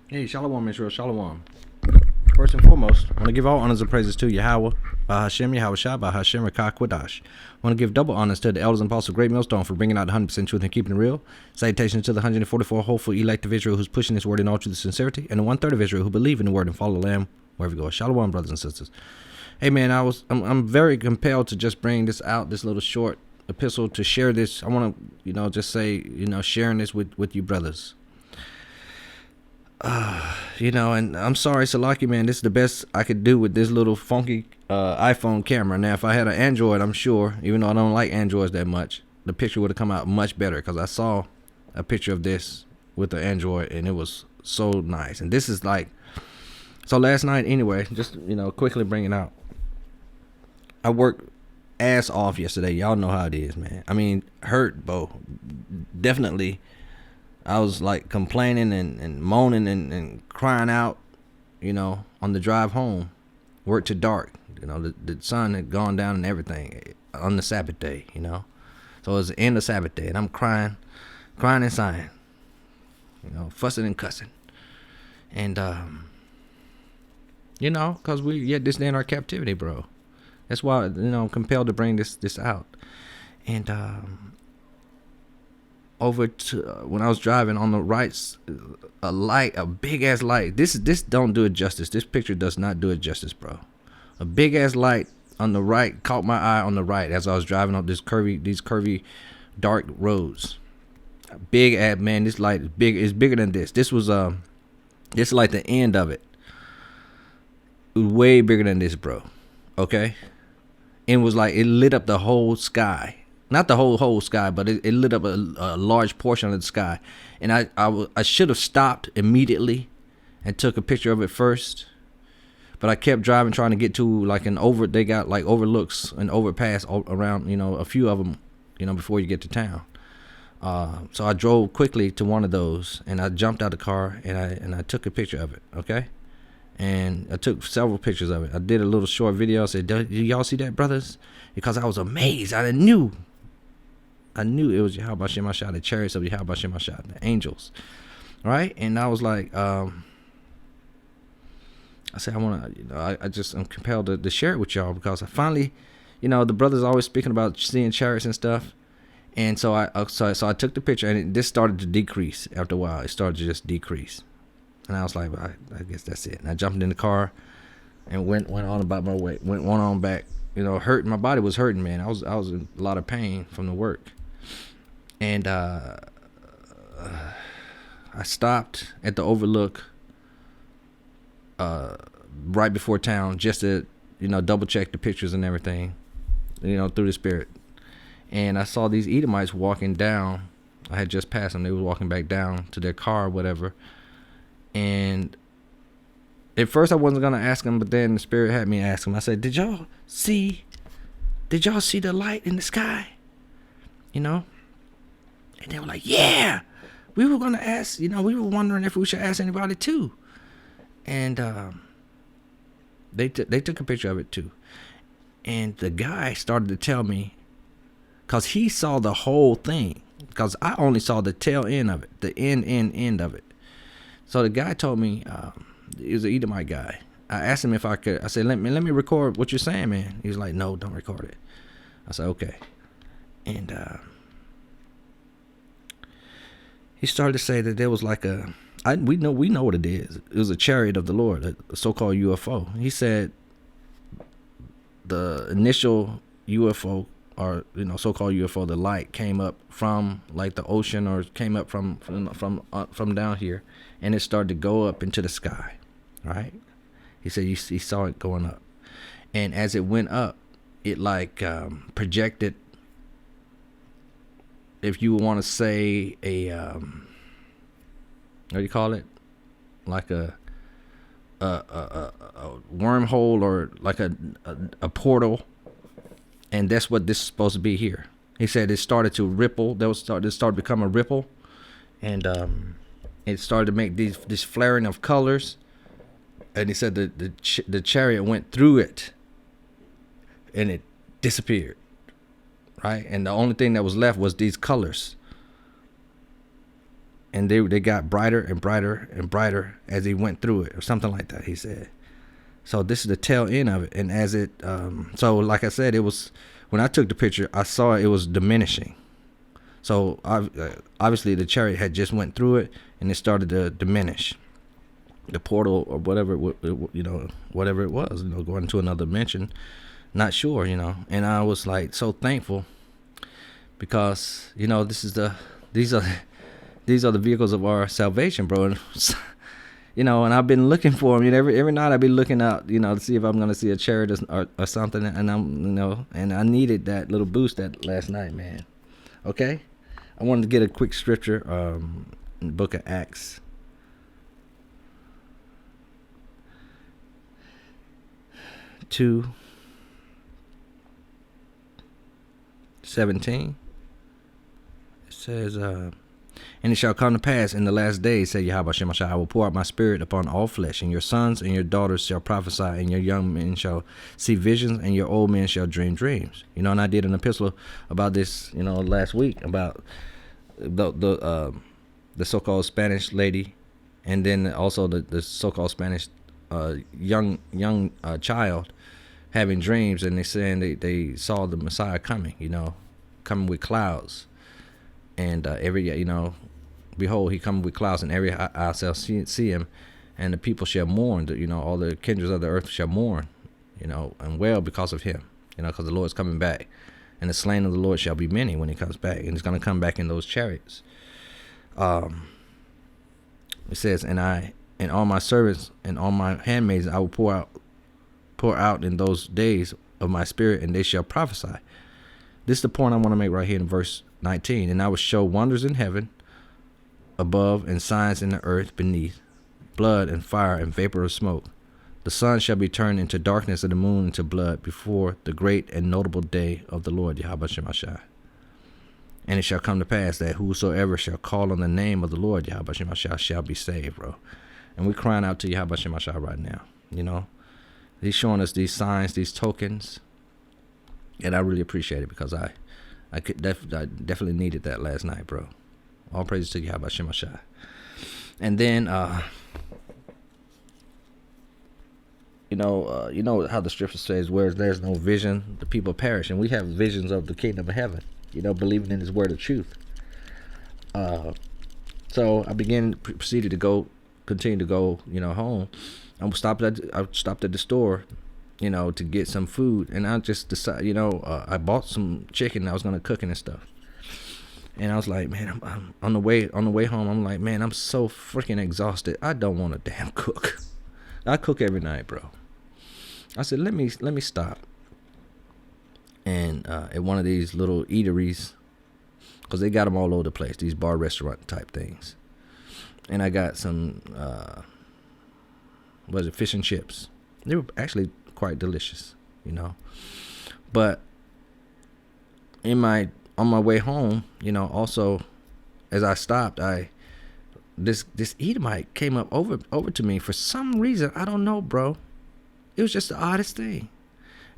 Hey, Shalom, Israel, Shalom. First and foremost, I want to give all honors and praises to Yahweh, Bahashem, Yahweh Shah, Bahashem, Rakah, Quadash. I want to give double honors to the elders and apostles of Great Millstone for bringing out 100% truth and keeping it real. Salutations to the 144 hopeful elect of Israel who's pushing this word in all truth and sincerity, and the 1/3 of Israel who believe in the word and follow the Lamb wherever you go. Shalom, brothers and sisters. Hey, man, I'm very compelled to just bring this out, this little short epistle, to share this. I want to, just say, sharing this with you brothers. And I'm sorry, Salaki, man, this is the best I could do with this little funky iPhone camera. Now, if I had an Android, I'm sure, even though I don't like Androids that much, the picture would have come out much better, because I saw a picture of this with the Android, and it was so nice. And this is like, so last night, anyway, just, quickly bring it out. I worked ass off yesterday. Y'all know how it is, man. I mean, hurt, Bo. Definitely. I was like complaining and moaning and crying out, on the drive home. Work to dark. The sun had gone down and everything on the Sabbath day, So it was the end of Sabbath day, and I'm crying and sighing, fussing and cussing. And, because we yet this day in our captivity, bro. That's why, I'm compelled to bring this out. And, over to when I was driving on the right, a big ass light. This don't do it justice. This picture does not do it justice, bro. A big ass light on the right caught my eye on the right as I was driving up these curvy, dark roads. A big ass, man. This light is big. It's bigger than this. This was this is like the end of it. It was way bigger than this, bro. Okay, and it was like it lit up the whole sky. Not the whole sky, but it lit up a large portion of the sky. And I should have stopped immediately and took a picture of it first. But I kept driving, trying to get to like they got like overlooks and overpass around, a few of them, before you get to town. So I drove quickly to one of those, and I jumped out of the car and I took a picture of it. Okay. And I took several pictures of it. I did a little short video. I said, "Do y'all see that, brothers?" Because I was amazed. I knew it was Yahweh Shem Ashah, the chariots of Yahweh Shem Ashah, the angels, right? And I was like, I said, I'm compelled to share it with y'all, because I finally, the brothers always speaking about seeing chariots and stuff, and so I took the picture, and this started to decrease after a while. It started to just decrease, and I was like, well, I guess that's it. And I jumped in the car and went on about my way, went on back. Hurting. My body was hurting, man. I was in a lot of pain from the work. And I stopped at the overlook right before town just to, double check the pictures and everything, through the spirit. And I saw these Edomites walking down. I had just passed them. They were walking back down to their car or whatever. And at first I wasn't going to ask them, but then the spirit had me ask them. I said, did y'all see the light in the sky? And they were like, yeah, we were going to ask, we were wondering if we should ask anybody too. And they took a picture of it too. And the guy started to tell me, because he saw the whole thing, because I only saw the tail end of it, the end of it. So the guy told me, he was an Edomite guy. I asked him if I could. I said, let me record what you're saying, man. He was like, no, don't record it. I said, okay. And he started to say that there was like we know what it is. It was a chariot of the Lord, a so-called UFO. He said the initial UFO, or so-called UFO, the light came up from like the ocean, or came up from down here, and it started to go up into the sky, right? He said he saw it going up, and as it went up, it like projected, if you want to say a what do you call it, like a wormhole, or like a portal, and that's what this is supposed to be here. He said it started to ripple. It started to become a ripple, and it started to make this flaring of colors. And he said the chariot went through it, and it disappeared, right? And the only thing that was left was these colors. And and they got brighter and brighter and brighter as he went through it, or something like that. He said. So this is the tail end of it, and as it, so like I said, it was when I took the picture, I saw it was diminishing. So obviously the chariot had just went through it, and it started to diminish. The portal or whatever, whatever it was, going to another dimension. Not sure, and I was like so thankful because these are the vehicles of our salvation, bro. And I've been looking for them. Every night I've been looking out, to see if I'm gonna see a chariot or something, and and I needed that little boost that last night, man. Okay, I wanted to get a quick scripture in the book of Acts. Two 17. It says, and it shall come to pass in the last days, say Yahweh Shemashah, I will pour out my spirit upon all flesh, and your sons and your daughters shall prophesy, and your young men shall see visions, and your old men shall dream dreams. And I did an epistle about this, last week, about the so-called Spanish lady, and then also the so-called Spanish young child having dreams, and they saying they saw the Messiah coming, coming with clouds, and behold, he coming with clouds, and every eye shall see him, and the people shall mourn. All the kindreds of the earth shall mourn, and wail because of him, because the Lord is coming back, and the slain of the Lord shall be many when he comes back, and he's going to come back in those chariots. It says, and all my servants and all my handmaids I will pour out in those days of my spirit, and they shall prophesy. This is the point I want to make right here in verse 19. And I will show wonders in heaven above, and signs in the earth beneath, blood and fire and vapor of smoke. The sun shall be turned into darkness, and the moon into blood, before the great and notable day of the Lord Yahweh Shemashah. And it shall come to pass that whosoever shall call on the name of the Lord Yahweh Shemashah shall be saved, bro. And we're crying out to Yahweh Shemashah right now. He's showing us these signs, these tokens, and I really appreciate it, because I definitely needed that last night, bro. All praises to Yahweh Shemashah. And then, you know how the scripture says, where there's no vision, the people perish. And we have visions of the kingdom of heaven, believing in his word of truth. So I proceeded to continue to go, home. I stopped at the store, to get some food, and I just decided, I bought some chicken I was gonna cook and stuff. And I was like, man, I'm on the way home. I'm like, man, I'm so freaking exhausted. I don't want to damn cook. I cook every night, bro. I said, let me stop. And at one of these little eateries, because they got them all over the place, these bar restaurant type things. And I got some, fish and chips. They were actually quite delicious, But on my way home, also as I stopped, this Edomite came up over to me for some reason. I don't know, bro. It was just the oddest thing.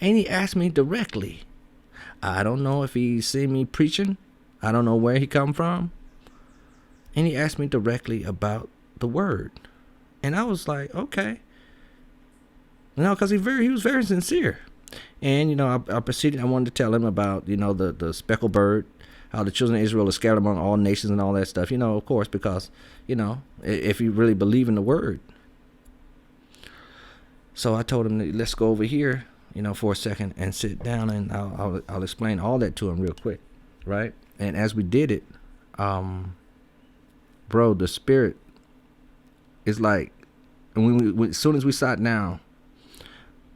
And he asked me directly. I don't know if he seen me preaching. I don't know where he come from. And he asked me directly about the word. And I was like, okay. Because he was very sincere. And, I proceeded, I wanted to tell him about, the speckled bird, how the children of Israel are scattered among all nations and all that stuff, of course, because, if you really believe in the word. So I told him, let's go over here, for a second and sit down, and I'll explain all that to him real quick, right? And as we did it, bro, the spirit is like, and as soon as we sat down,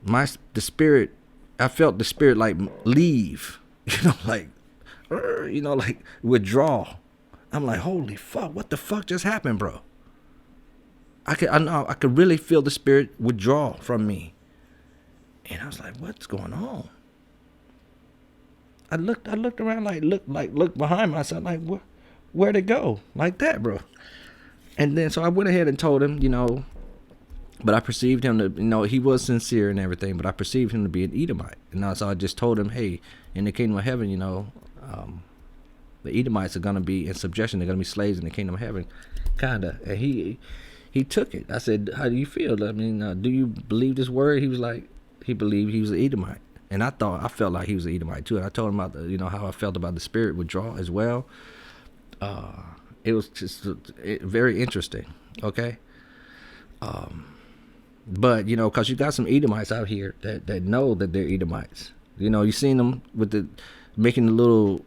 I felt the spirit like leave, like withdraw. I'm like, holy fuck, what the fuck just happened, bro? I could really feel the spirit withdraw from me. And I was like, what's going on? I looked around, looked behind myself, like, where'd it go? Like that, bro. And then, so I went ahead and told him, but I perceived him to, he was sincere and everything, but I perceived him to be an Edomite. And so I just told him, hey, in the kingdom of heaven, the Edomites are gonna be in subjection. They're gonna be slaves in the kingdom of heaven, kinda. And he took it. I said, "How do you feel? I mean, do you believe this word?" He was like, he believed he was an Edomite, and I felt like he was an Edomite too. And I told him about how I felt about the spirit withdrawal as well. It was just very interesting. Okay. But because you got some Edomites out here that know that they're Edomites. You seen them with making the little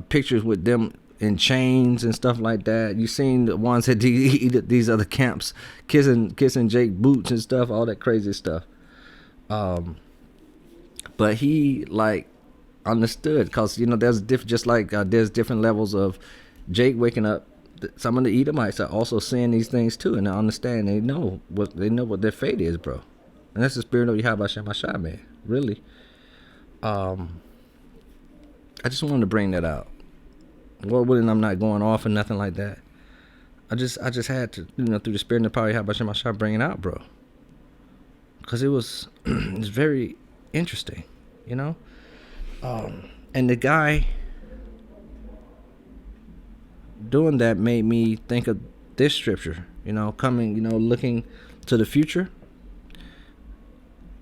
pictures with them in chains and stuff like that. You seen the ones at these other camps kissing Jake boots and stuff, all that crazy stuff. But he understood, because there's there's different levels of Jake waking up. Some of the Edomites are also seeing these things too, and they understand. They know what their fate is, bro. And that's the spirit of Yahweh Shem Hashai, man. Really. I just wanted to bring that out. Lord willing, I'm not going off or nothing like that. I just had to, through the spirit and the power of Yahweh Shem Hashai, bring it out, bro. Because it was it's very interesting, and the guy doing that made me think of this scripture, looking to the future,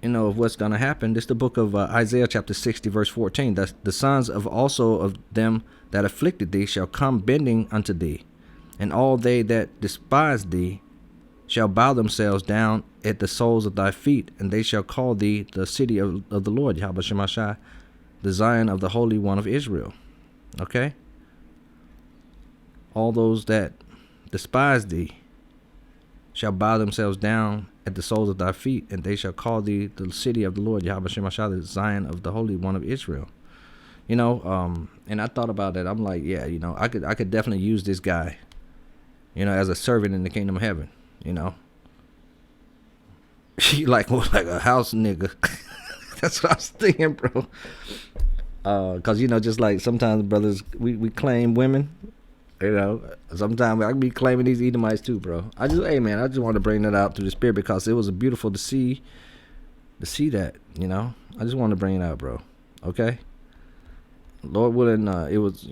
of what's going to happen. This is the book of Isaiah chapter 60 verse 14. That the sons of them that afflicted thee shall come bending unto thee, and all they that despise thee shall bow themselves down at the soles of thy feet, and they shall call thee the city of the Lord, Yahweh Shem Hashai, the Zion of the Holy One of Israel. Okay? All those that despise thee shall bow themselves down at the soles of thy feet, and they shall call thee the city of the Lord, Yahweh Shem Hashai, the Zion of the Holy One of Israel. And I thought about that. I'm like, yeah, I could definitely use this guy, as a servant in the kingdom of heaven. She like a house nigga. That's what I was thinking, bro. Cause just like sometimes brothers, we claim women. Sometimes I can be claiming these Edomites too, bro. I just wanted to bring that out through the spirit, because it was beautiful to see that. I just wanted to bring it out, bro. Okay. Lord willing, it was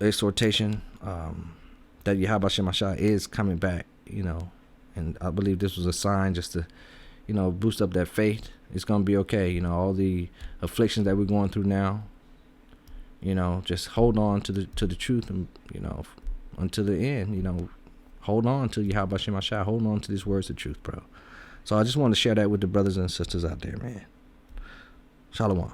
exhortation that Yahweh Shem Hashai is coming back, and I believe this was a sign just to boost up that faith. It's gonna be okay. All the afflictions that we're going through now, just hold on to the truth, and until the end. Hold on to Yahweh Shem Hashai. Hold on to these words of truth, bro. So I just want to share that with the brothers and sisters out there, man. Shalom.